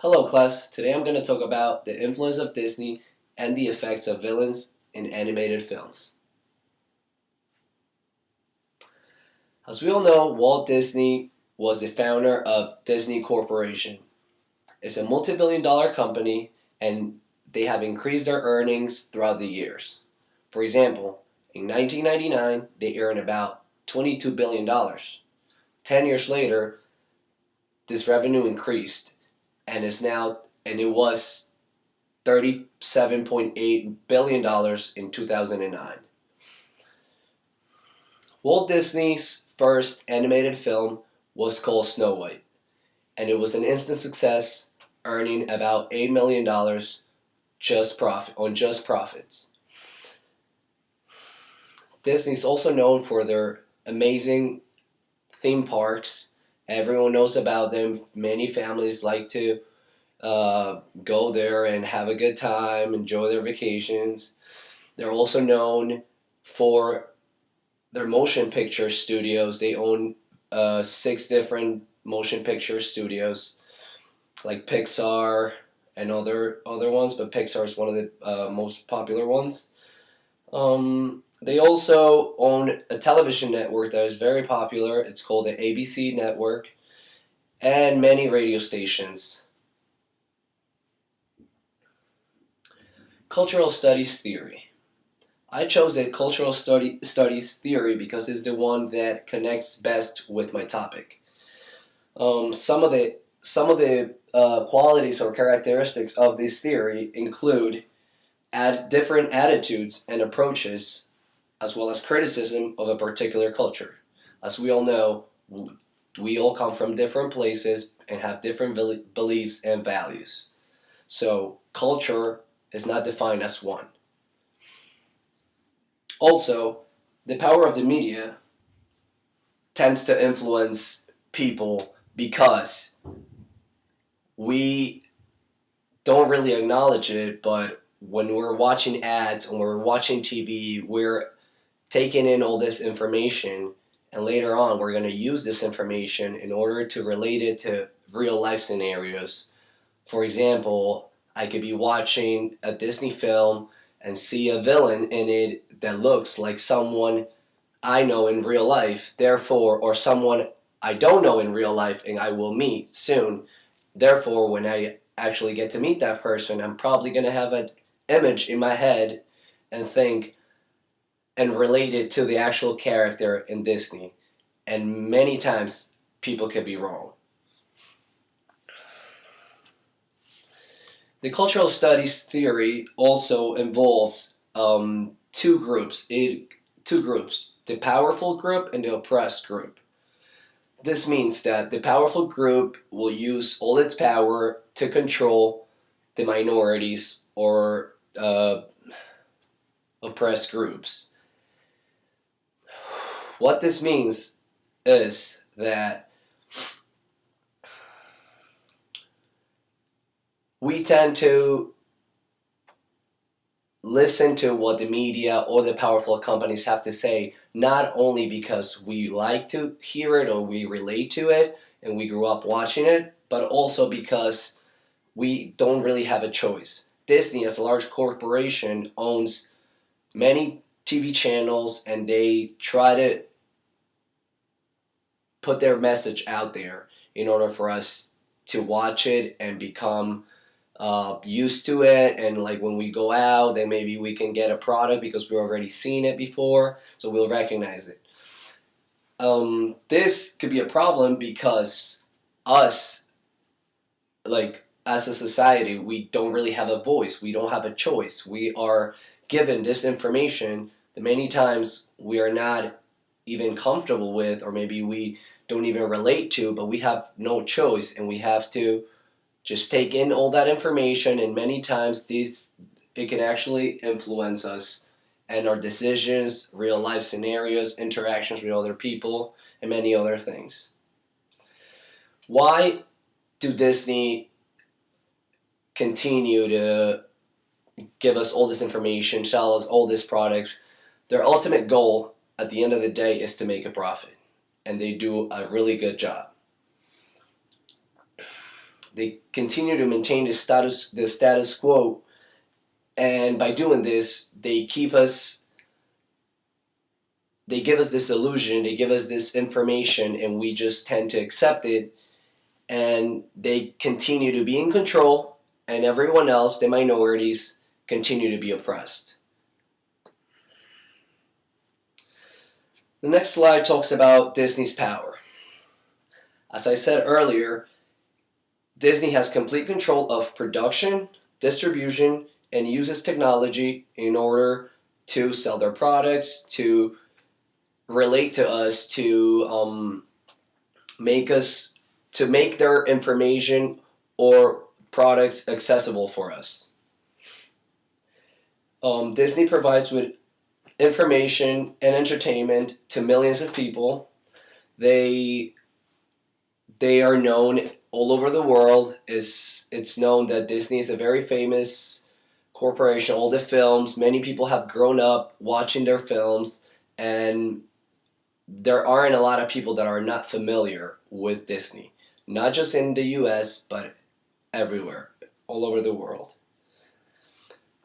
Hello class, today I'm going to talk about the influence of Disney and the effects of villains in animated films. As we all know, Walt Disney was the founder of Disney Corporation. It's a multi-billion dollar company and they have increased their earnings throughout the years. For example, in 1999 they earned about $22 billion. 10 years later, this revenue increased and it was $37.8 billion in 2009. Walt Disney's first animated film was called Snow White, and it was an instant success, earning about $8 million just profits. Disney's also known for their amazing theme parks. Everyone knows about them. Many families like to go there and have a good time, enjoy their vacations. They're also known for their motion picture studios. They own 6 different motion picture studios, like Pixar and other ones, but Pixar is one of the most popular ones. They also own a television network that is very popular. It's called the ABC Network, and many radio stations. Cultural studies theory. I chose the cultural studies theory because it's the one that connects best with my topic. Some of the qualities or characteristics of this theory include different attitudes and approaches, as well as criticism of a particular culture. As we all know, we all come from different places and have different beliefs and values. So culture is not defined as one. Also, the power of the media tends to influence people because we don't really acknowledge it, but when we're watching ads, when we're watching TV, we're taking in all this information, and later on we're going to use this information in order to relate it to real life scenarios. For example, I could be watching a Disney film and see a villain in it that looks like someone I know in real life, therefore, or someone I don't know in real life and I will meet soon. Therefore, when I actually get to meet that person, I'm probably going to have an image in my head and think and relate it to the actual character in Disney. And many times, people could be wrong. The cultural studies theory also involves two groups, the powerful group and the oppressed group. This means that the powerful group will use all its power to control the minorities or oppressed groups. What this means is that we tend to listen to what the media or the powerful companies have to say, not only because we like to hear it or we relate to it and we grew up watching it, but also because we don't really have a choice. Disney, as a large corporation, owns many TV channels and they try to put their message out there in order for us to watch it and become used to it, and like when we go out then maybe we can get a product because we've already seen it before, so we'll recognize it. This could be a problem because us, like as a society, we don't really have a voice, we don't have a choice. We are given this information that many times we are not even comfortable with, or maybe we don't even relate to, but we have no choice and we have to just take in all that information, and many times it can actually influence us and our decisions, real life scenarios, interactions with other people, and many other things. Why do Disney continue to give us all this information, sell us all these products? Their ultimate goal at the end of the day is to make a profit, and they do a really good job. They continue to maintain the status quo, and by doing this, they give us this illusion, they give us this information, and we just tend to accept it, and they continue to be in control, and everyone else, the minorities, continue to be oppressed. The next slide talks about Disney's power. As I said earlier, Disney has complete control of production, distribution, and uses technology in order to sell their products, to relate to us, to make their information or products accessible for us. Disney provides with information and entertainment to millions of people. They are known all over the world. It's known that Disney is a very famous corporation. All the films, many people have grown up watching their films, and there aren't a lot of people that are not familiar with Disney. Not just in the US, but everywhere, all over the world.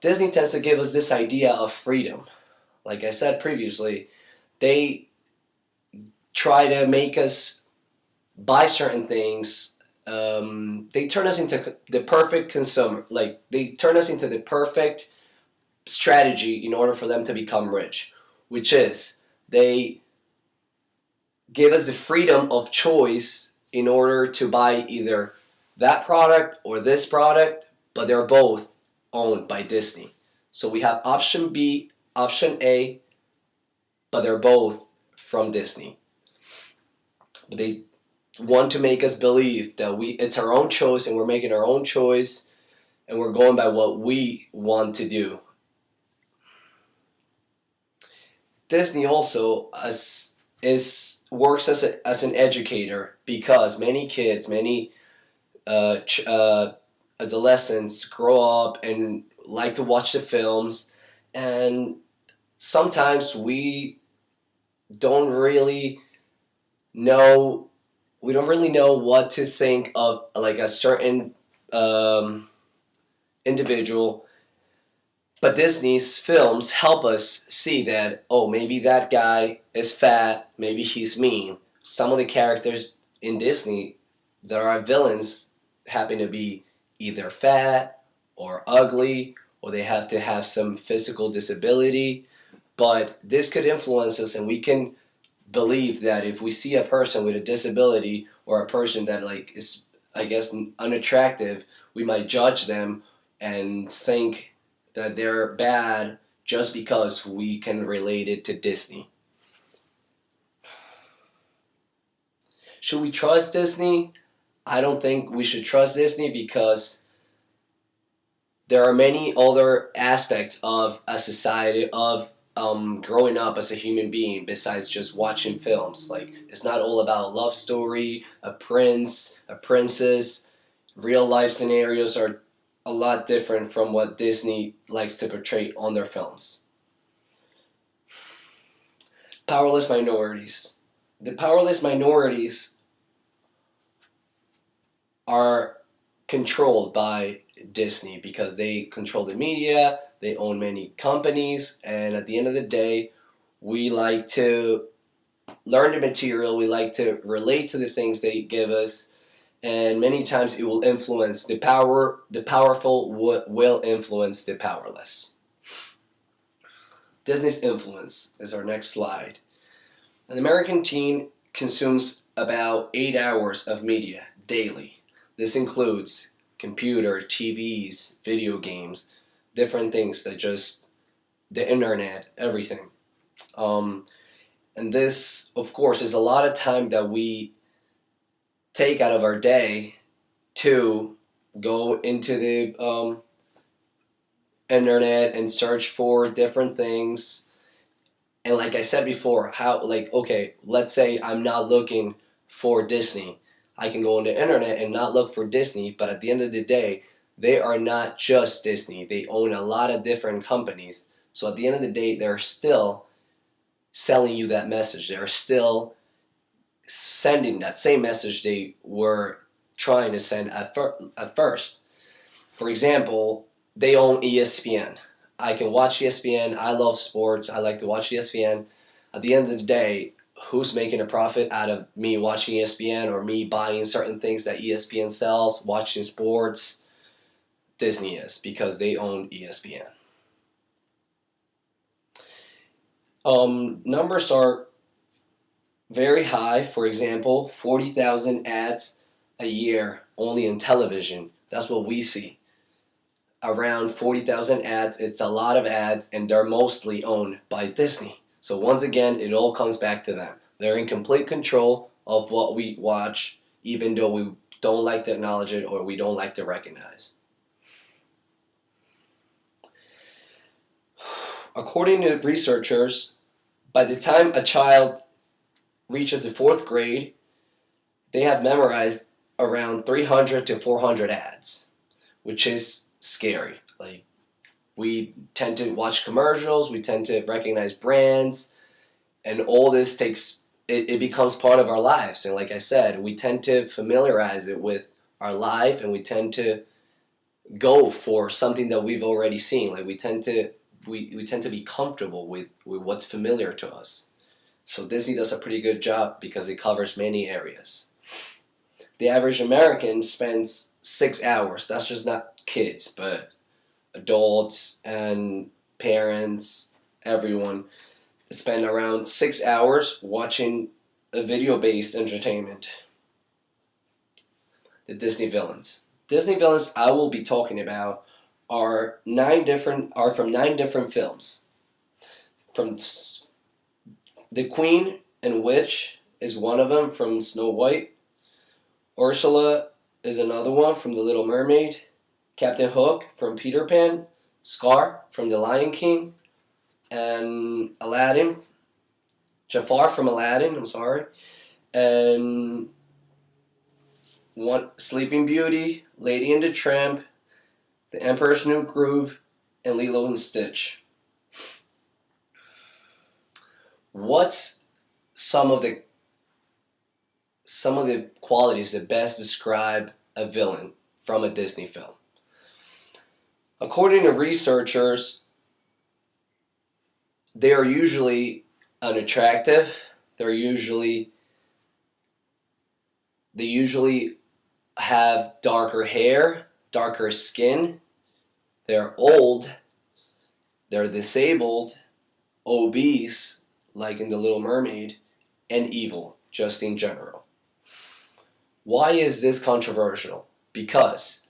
Disney tends to give us this idea of freedom. Like I said previously, they try to make us buy certain things. They turn us into the perfect consumer. Like, they turn us into the perfect strategy in order for them to become rich, which is they give us the freedom of choice in order to buy either that product or this product, but they're both owned by Disney. So we have option B, option A, but they're both from Disney. But they want to make us believe that it's our own choice, and we're making our own choice, and we're going by what we want to do. Disney also works as an educator, because many kids, many adolescents grow up and like to watch the films, and sometimes we don't really know what to think of, like, a certain individual. But Disney's films help us see that, oh, maybe that guy is fat, maybe he's mean. Some of the characters in Disney that are villains happen to be either fat or ugly, or they have to have some physical disability. But this could influence us, and we can believe that if we see a person with a disability, or a person that, like, is, I guess, unattractive, we might judge them and think that they're bad just because we can relate it to Disney. Should we trust Disney? I don't think we should trust Disney, because there are many other aspects of a society, of growing up as a human being, besides just watching films. Like, it's not all about a love story, a prince, a princess. Real life scenarios are a lot different from what Disney likes to portray on their films. Powerless minorities. The powerless minorities are controlled by Disney because they control the media, they own many companies, and at the end of the day, we like to learn the material, we like to relate to the things they give us, and many times it will influence the powerful will influence the powerless. Disney's influence is our next slide. An American teen consumes about 8 hours of media daily. This includes computer, TVs, video games, different things that just the internet, everything. And this, of course, is a lot of time that we take out of our day to go into the internet and search for different things. And like I said before, let's say I'm not looking for Disney. I can go on the internet and not look for Disney, but at the end of the day, they are not just Disney. They own a lot of different companies. So at the end of the day, they're still selling you that message. They're still sending that same message they were trying to send at first. For example, they own ESPN. I can watch ESPN. I love sports. I like to watch ESPN. At the end of the day, who's making a profit out of me watching ESPN or me buying certain things that ESPN sells, watching sports? Disney is, because they own ESPN. Numbers are very high. For example, 40,000 ads a year only in television. That's what we see. Around 40,000 ads. It's a lot of ads, and they're mostly owned by Disney. So once again, it all comes back to them. They're in complete control of what we watch, even though we don't like to acknowledge it or we don't like to recognize. According to researchers, by the time a child reaches the 4th grade, they have memorized around 300 to 400 ads, which is scary. Like, we tend to watch commercials, we tend to recognize brands, and all this it becomes part of our lives. And like I said, we tend to familiarize it with our life, and we tend to go for something that we've already seen. Like, we tend to be comfortable with what's familiar to us. So Disney does a pretty good job because it covers many areas. The average American spends 6 hours. That's just not kids, but adults and parents, everyone, spend around 6 hours watching a video-based entertainment. The Disney villains. Disney villains I will be talking about are from 9 different films. From the Queen and Witch is one of them, from Snow White. Ursula is another one, from The Little Mermaid. Captain Hook from Peter Pan. Scar from The Lion King. And Aladdin. Jafar from Aladdin, I'm sorry. And Sleeping Beauty, Lady and the Tramp, The Emperor's New Groove, and Lilo and Stitch. What's some of the qualities that best describe a villain from a Disney film? According to researchers, they are usually unattractive. They usually have darker hair, darker skin. They're old. They're disabled, obese, like in The Little Mermaid, and evil, just in general. Why is this controversial? Because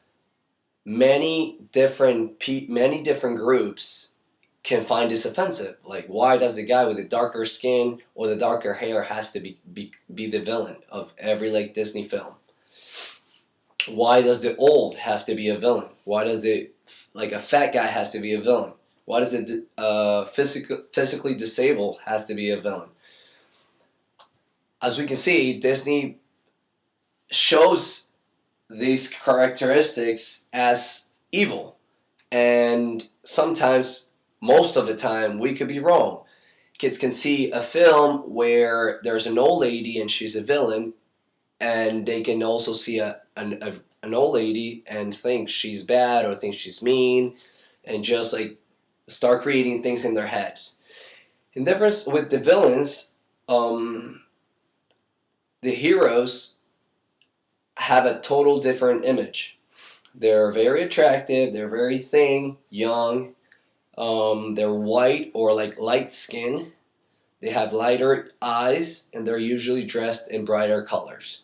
many different groups can find this offensive. Like, why does the guy with the darker skin or the darker hair has to be the villain of every Disney film? Why does the old have to be a villain? Why does a fat guy has to be a villain? Why does physically disabled has to be a villain? As we can see, Disney shows these characteristics as evil, and sometimes, most of the time, we could be wrong. Kids can see a film where there's an old lady and she's a villain, and they can also see an old lady and think she's bad or think she's mean, and just start creating things in their heads. The difference with the villains, the heroes have a total different image. They're very attractive, they're very thin, young, they're white or light skin, they have lighter eyes, and they're usually dressed in brighter colors.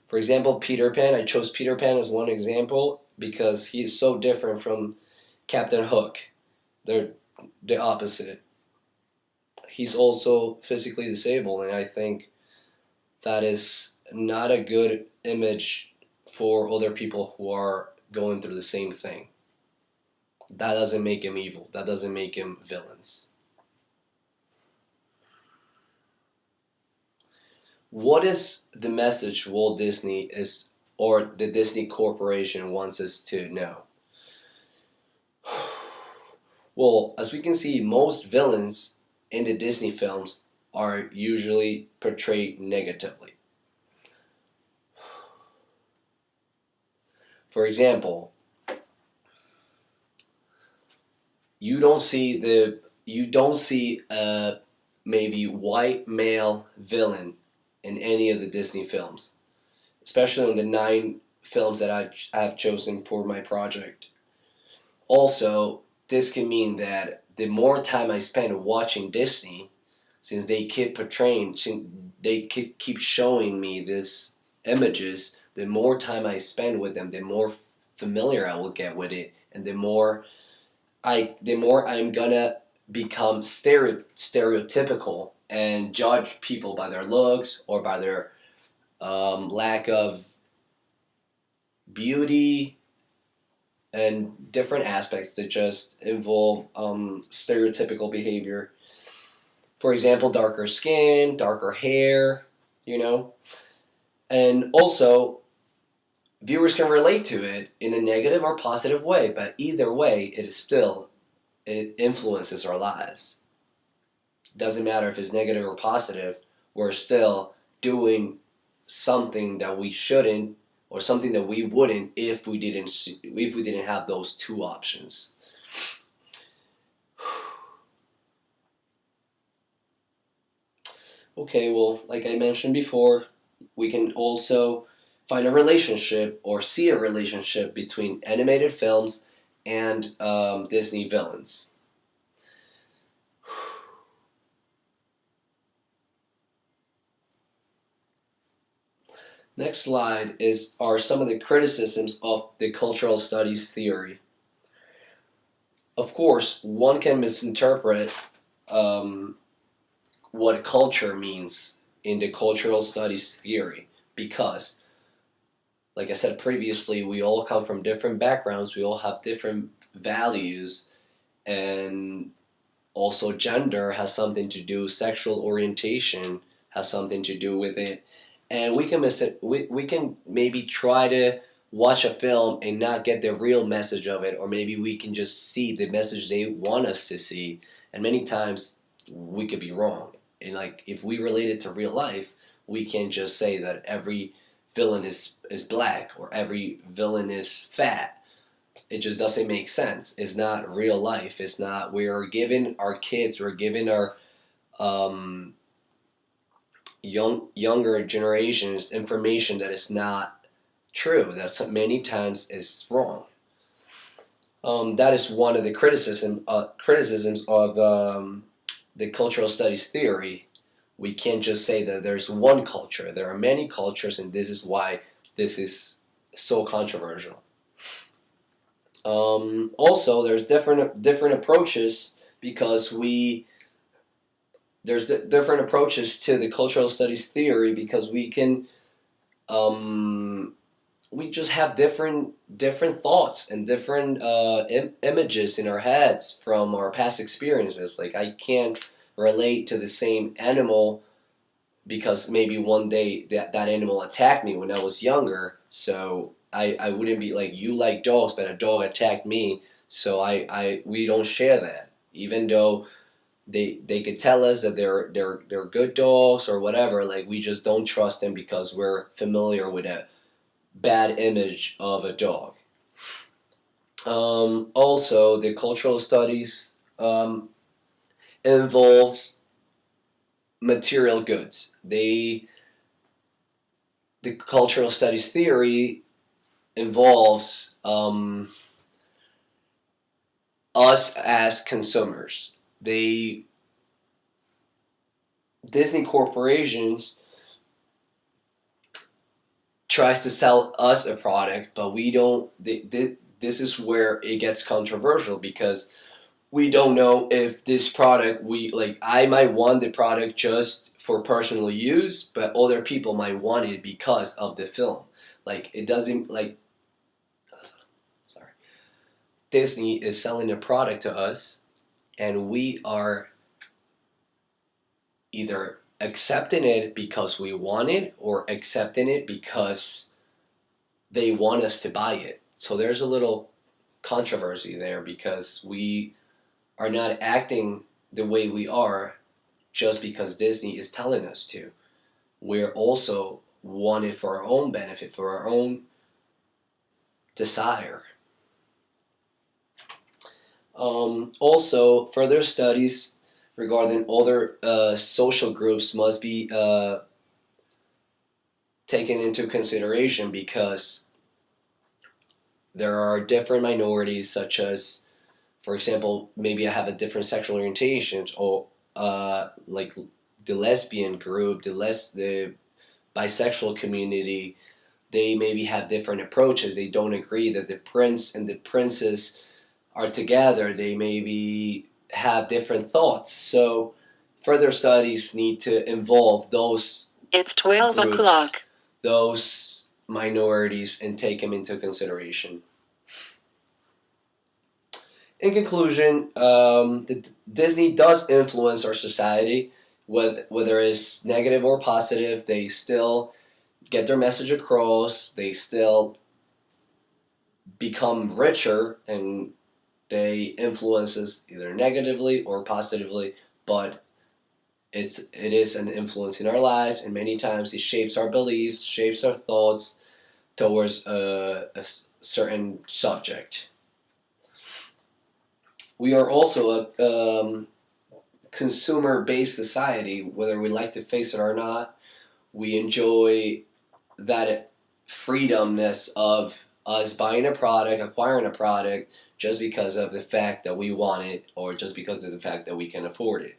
For example, Peter Pan. I chose Peter Pan as one example because he is so different from Captain Hook. They're the opposite. He's also physically disabled, and I think that is not a good image for other people who are going through the same thing. That doesn't make him evil. That doesn't make him villains. What is the message Walt Disney or the Disney Corporation wants us to know? Well, as we can see, most villains in the Disney films are usually portrayed negatively. For example, you don't see a maybe white male villain in any of the Disney films, especially in the 9 films that I've chosen for my project. Also, this can mean that the more time I spend watching Disney, since they keep portraying, they keep showing me these images, the more time I spend with them, the more familiar I will get with it, and the more I'm gonna become stereotypical and judge people by their looks or by their lack of beauty and different aspects that just involve stereotypical behavior. For example, darker skin, darker hair, you know, and also viewers can relate to it in a negative or positive way, but either way, it influences our lives. Doesn't matter if it's negative or positive, we're still doing something that we shouldn't or something that we wouldn't if we didn't have those 2 options. Okay, well, like I mentioned before, we can also find a relationship or see a relationship between animated films and Disney villains. Next slide are some of the criticisms of the cultural studies theory. Of course, one can misinterpret what culture means in the cultural studies theory because, like I said previously, we all come from different backgrounds, we all have different values, and also gender has something to do, sexual orientation has something to do with it. And we can miss it. We can maybe try to watch a film and not get the real message of it, or maybe we can just see the message they want us to see. And many times we could be wrong. And like if we relate it to real life, we can't just say that every villain is black or every villain is fat. It just doesn't make sense. It's not real life. It's not. We're giving our kids, we're giving our um, younger generations information that is not true. That many times is wrong. That is one of the criticisms of the cultural studies theory. We can't just say that there's one culture. There are many cultures, and this is why this is so controversial. Also, there's different approaches because there's different approaches to the cultural studies theory because we just have different thoughts and different images in our heads from our past experiences. Like I can't relate to the same animal because maybe one day that animal attacked me when I was younger. So I wouldn't be like, you like dogs, but a dog attacked me. So we don't share that, even though they could tell us that they're good dogs or whatever. Like we just don't trust them because we're familiar with a bad image of a dog. Also, the cultural studies involves material goods. The cultural studies theory involves us as consumers. Disney corporations tries to sell us a product, but we don't. This is where it gets controversial because we don't know if this product I might want the product just for personal use, but other people might want it because of the film. Like it doesn't like sorry. Disney is selling a product to us and we are either accepting it because we want it or accepting it because they want us to buy it. So there's a little controversy there because we are not acting the way we are just because Disney is telling us to. We're also want it for our own benefit, for our own desire. Also, further studies regarding other social groups must be taken into consideration, because there are different minorities, such as, for example, maybe I have a different sexual orientation, or like the lesbian group, the bisexual community. They maybe have different approaches. They don't agree that the prince and the princess are together. They maybe have different thoughts. So further studies need to involve those It's 12 groups, o'clock. those minorities, and take them into consideration. In conclusion, Disney does influence our society, whether it's negative or positive. They still get their message across. They still become richer, and they influence us either negatively or positively. But it is an influence in our lives, and many times it shapes our beliefs, shapes our thoughts towards a certain subject. We are also a consumer-based society, whether we like to face it or not. We enjoy that freedomness of us buying a product, acquiring a product, just because of the fact that we want it, or just because of the fact that we can afford it.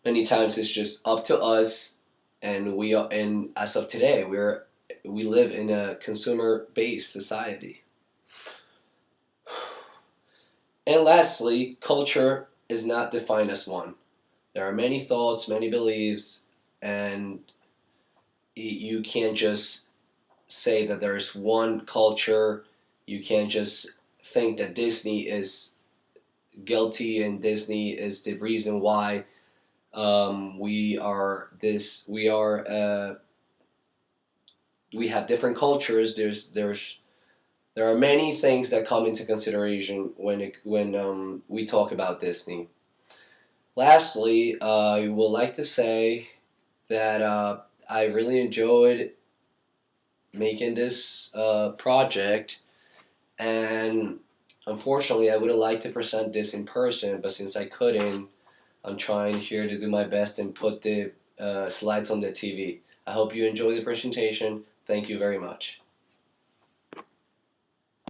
Many times it's just up to us, and as of today, we live in a consumer-based society. And lastly, culture is not defined as one. There are many thoughts, many beliefs, and you can't just say that there's one culture. You can't just think that Disney is guilty and Disney is the reason why we are this. We have different cultures. There are many things that come into consideration when we talk about Disney. Lastly, I would like to say that I really enjoyed making this project, and unfortunately, I would have liked to present this in person, but since I couldn't, I'm trying here to do my best and put the slides on the TV. I hope you enjoy the presentation. Thank you very much.